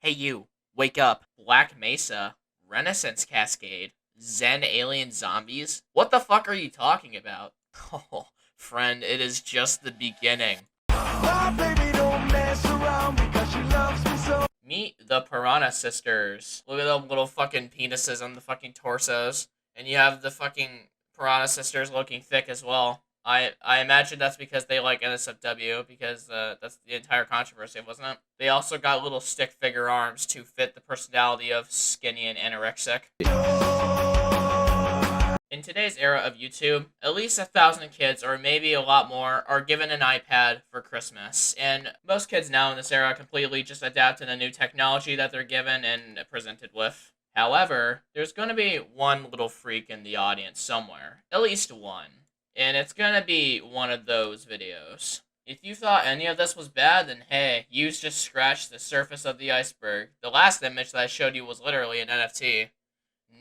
Hey you, wake up. Black Mesa, Renaissance Cascade, Zen alien zombies? What the fuck are you talking about? Oh, friend, it is just the beginning. My baby don't mess around because she loves me so. Meet the Piranha Sisters. Look at them little fucking penises on the fucking torsos. And you have the fucking Piranha Sisters looking thick as well. I imagine that's because they like NSFW, because that's the entire controversy, wasn't it? They also got little stick figure arms to fit the personality of skinny and anorexic. In today's era of YouTube, at least 1,000 kids, or maybe a lot more, are given an iPad for Christmas. And most kids now in this era completely just adapt to the new technology that they're given and presented with. However, there's going to be one little freak in the audience somewhere. At least one. And it's going to be one of those videos. If you thought any of this was bad, then hey, you just scratched the surface of the iceberg. The last image that I showed you was literally an NFT.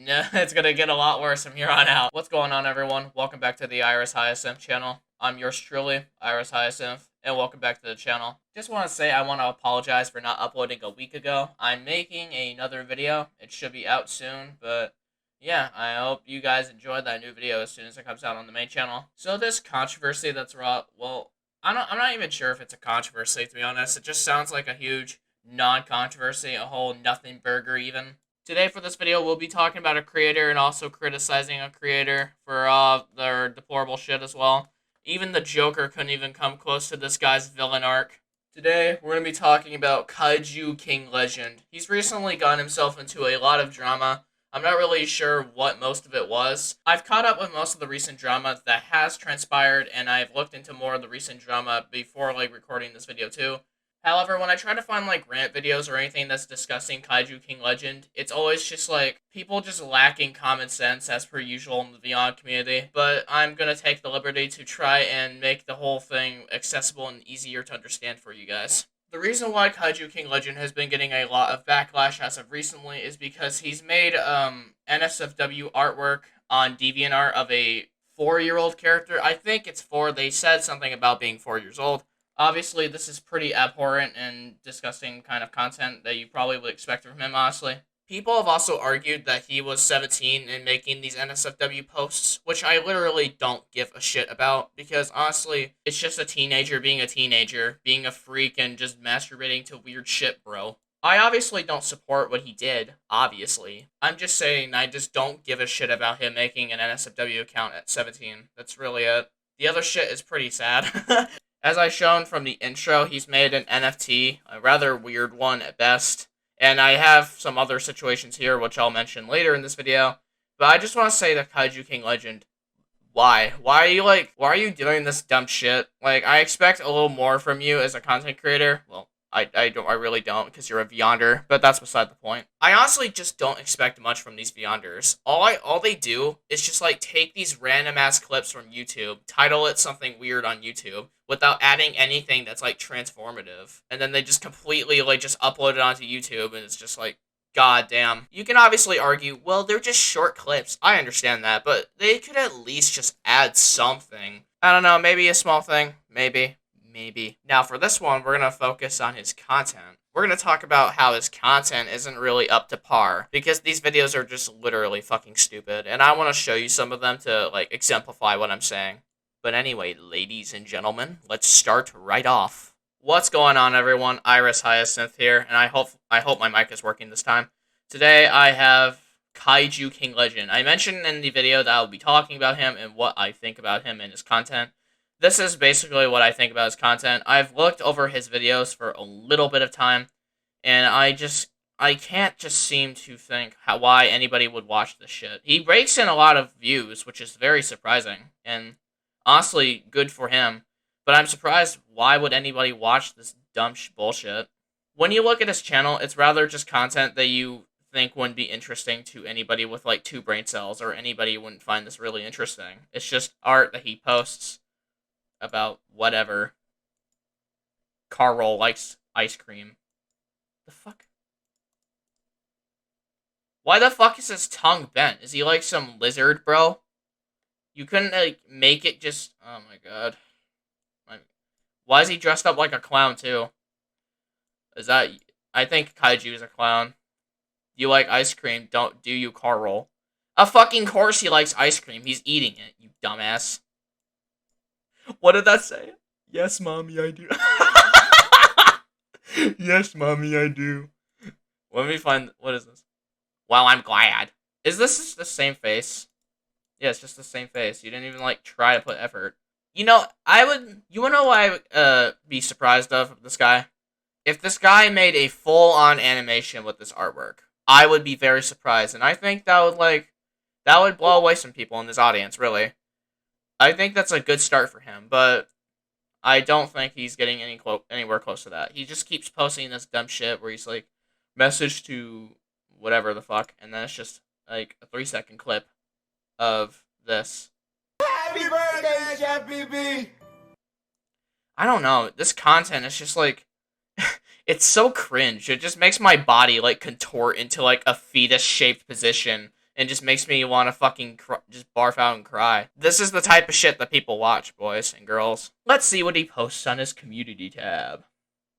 No, it's gonna get a lot worse from here on out. What's going on, everyone? Welcome back to the Iris Hyacinth channel. I'm yours truly, Iris Hyacinth, and welcome back to the channel. Just want to say I want to apologize for not uploading a week ago. I'm making another video. It should be out soon, but yeah, I hope you guys enjoy that new video as soon as it comes out on the main channel. So this controversy that's raw, well, I'm not even sure if it's a controversy, to be honest. It just sounds like a huge non-controversy, a whole nothing burger even. Today for this video, we'll be talking about a creator and also criticizing a creator for their deplorable shit as well. Even the Joker couldn't even come close to this guy's villain arc. Today, we're going to be talking about Kaiju King Legend. He's recently gotten himself into a lot of drama. I'm not really sure what most of it was. I've caught up with most of the recent drama that has transpired, and I've looked into more of the recent drama before recording this video too. However, when I try to find rant videos or anything that's discussing Kaiju King Legend, it's always just people just lacking common sense as per usual in the Beyond community. But I'm gonna take the liberty to try and make the whole thing accessible and easier to understand for you guys. The reason why Kaiju King Legend has been getting a lot of backlash as of recently is because he's made NSFW artwork on DeviantArt of a 4-year-old character. I think it's 4. They said something about being 4 years old. Obviously, this is pretty abhorrent and disgusting kind of content that you probably would expect from him, honestly. People have also argued that he was 17 in making these NSFW posts, which I literally don't give a shit about, because honestly, it's just a teenager, being a freak, and just masturbating to weird shit, bro. I obviously don't support what he did, obviously. I'm just saying I just don't give a shit about him making an NSFW account at 17. That's really it. The other shit is pretty sad. As I shown from the intro, he's made an NFT, a rather weird one at best, and I have some other situations here which I'll mention later in this video, but I just want to say that Kaiju King Legend, why? Why are you doing this dumb shit? I expect a little more from you as a content creator. Well, I really don't, because you're a Beyonder, but that's beside the point. I honestly just don't expect much from these Beyonders. All they do is just take these random ass clips from YouTube, title it something weird on YouTube, without adding anything that's transformative, and then they just completely just upload it onto YouTube, and it's just god damn. You can obviously argue, well, they're just short clips. I understand that, but they could at least just add something. I don't know, maybe a small thing, maybe. Now, for this one, we're going to focus on his content. We're going to talk about how his content isn't really up to par, because these videos are just literally fucking stupid, and I want to show you some of them to, exemplify what I'm saying. But anyway, ladies and gentlemen, let's start right off. What's going on, everyone? Iris Hyacinth here, and I hope my mic is working this time. Today, I have Kaiju King Legend. I mentioned in the video that I'll be talking about him and what I think about him and his content. This is basically what I think about his content. I've looked over his videos for a little bit of time, and I can't just seem to think why anybody would watch this shit. He rakes in a lot of views, which is very surprising, and honestly, good for him. But I'm surprised, why would anybody watch this dumb bullshit? When you look at his channel, it's rather just content that you think wouldn't be interesting to anybody with 2 brain cells, or anybody wouldn't find this really interesting. It's just art that he posts about whatever. Carl likes ice cream. The fuck? Why the fuck is his tongue bent? Is he some lizard, bro? You couldn't make it just... Oh my god. Why is he dressed up like a clown too? Is that... I think Kaiju is a clown. You like ice cream, don't do you, Carl? A fucking course he likes ice cream. He's eating it, you dumbass. What did that say? Yes, mommy, I do. Yes, mommy, I do. Let me find. What is this? Well, I'm glad. Is this just the same face? Yeah, it's just the same face. You didn't even like try to put effort. You know, I would. You wanna know what I would be surprised of this guy? If this guy made a full-on animation with this artwork, I would be very surprised, and I think that would blow away some people in this audience. Really, I think that's a good start for him, but I don't think he's getting anywhere close to that. He just keeps posting this dumb shit where he's like, message to whatever the fuck, and then it's just like a 3-second clip of this. Happy birthday, Chef BB! I don't know. This content is just like, it's so cringe. It just makes my body like contort into like a fetus-shaped position and just makes me want to fucking just barf out and cry. This is the type of shit that people watch, boys and girls. Let's see what he posts on his community tab.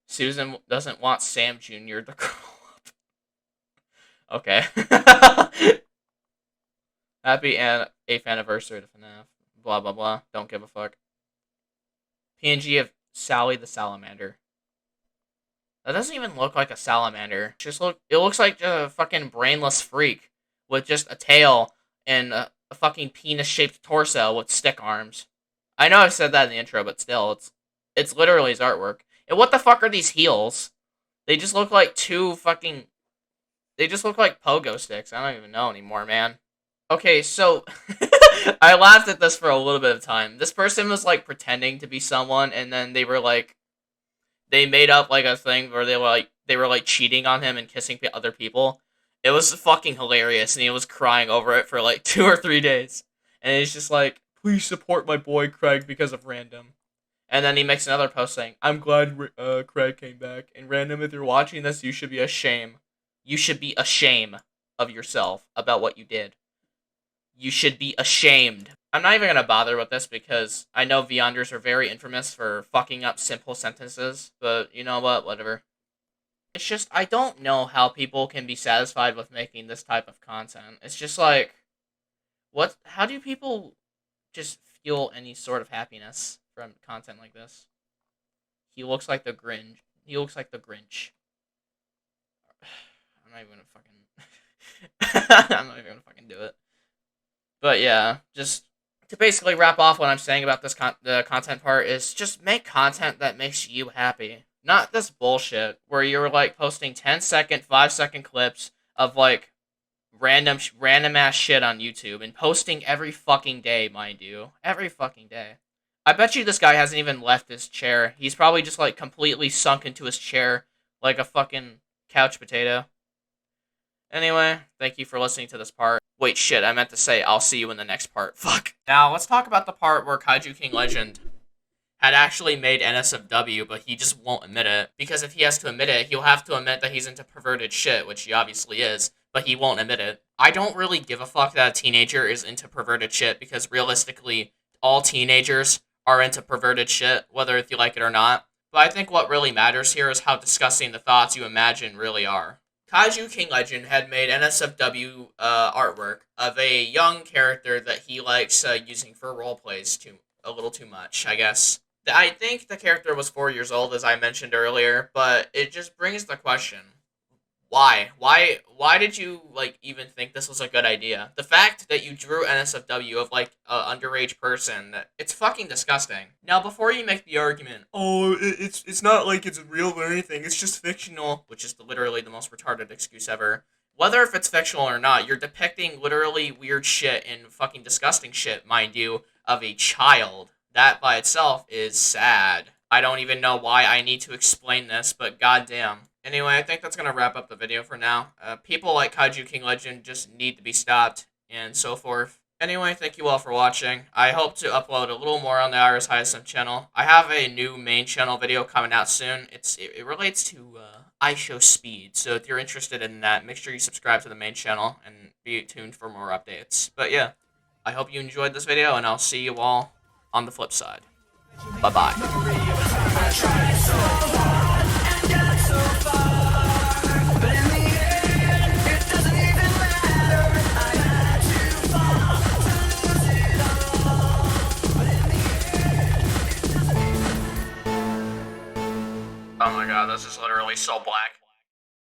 Susan doesn't want Sam Jr. to grow up. Okay. Happy 8th anniversary to FNAF. Blah, blah, blah. Don't give a fuck. PNG of Sally the Salamander. That doesn't even look like a salamander. It looks like a fucking brainless freak with just a tail and a fucking penis-shaped torso with stick arms. I know I said that in the intro, but still, it's literally his artwork. And what the fuck are these heels? They just look like they just look like pogo sticks. I don't even know anymore, man. Okay, so I laughed at this for a little bit of time. This person was like pretending to be someone, and then they were like, they made up like a thing where they were like cheating on him and kissing other people. It was fucking hilarious, and he was crying over it for like 2 or 3 days. And he's just like, please support my boy Craig because of Random. And then he makes another post saying, I'm glad Craig came back. And Random, if you're watching this, you should be ashamed. You should be ashamed of yourself about what you did. You should be ashamed. I'm not even going to bother with this because I know Vyonders are very infamous for fucking up simple sentences. But you know what? Whatever. It's just, I don't know how people can be satisfied with making this type of content. It's just like, how do people just feel any sort of happiness from content like this? He looks like the Grinch. He looks like the Grinch. I'm not even gonna fucking... I'm not even gonna fucking do it. But yeah, just to basically wrap off what I'm saying about this the content part is just make content that makes you happy. Not this bullshit where you're like posting 10-second, 5-second clips of like random ass shit on YouTube and posting every fucking day, mind you. Every fucking day. I bet you this guy hasn't even left his chair. He's probably just like completely sunk into his chair like a fucking couch potato. Anyway, thank you for listening to this part. Wait, shit, I meant to say I'll see you in the next part. Fuck. Now, let's talk about the part where Kaiju King Legend had actually made NSFW, but he just won't admit it. Because if he has to admit it, he'll have to admit that he's into perverted shit, which he obviously is, but he won't admit it. I don't really give a fuck that a teenager is into perverted shit, because realistically, all teenagers are into perverted shit, whether if you like it or not. But I think what really matters here is how disgusting the thoughts you imagine really are. Kaiju King Legend had made NSFW artwork of a young character that he likes using for roleplays a little too much, I guess. I think the character was 4 years old, as I mentioned earlier, but it just brings the question, why? Why did you, like, even think this was a good idea? The fact that you drew NSFW of, like, an underage person, it's fucking disgusting. Now, before you make the argument, oh, it's not like it's real or anything, it's just fictional, which is literally the most retarded excuse ever. Whether if it's fictional or not, you're depicting literally weird shit and fucking disgusting shit, mind you, of a child. That by itself is sad. I don't even know why I need to explain this, but goddamn. Anyway, I think that's going to wrap up the video for now. People like Kaiju King Legend just need to be stopped, and so forth. Anyway, thank you all for watching. I hope to upload a little more on the Iris Hyacinth channel. I have a new main channel video coming out soon. It relates to iShowSpeed, so if you're interested in that, make sure you subscribe to the main channel and be tuned for more updates. But yeah, I hope you enjoyed this video, and I'll see you all on the flip side. Bye-bye. Oh my god, this is literally so black.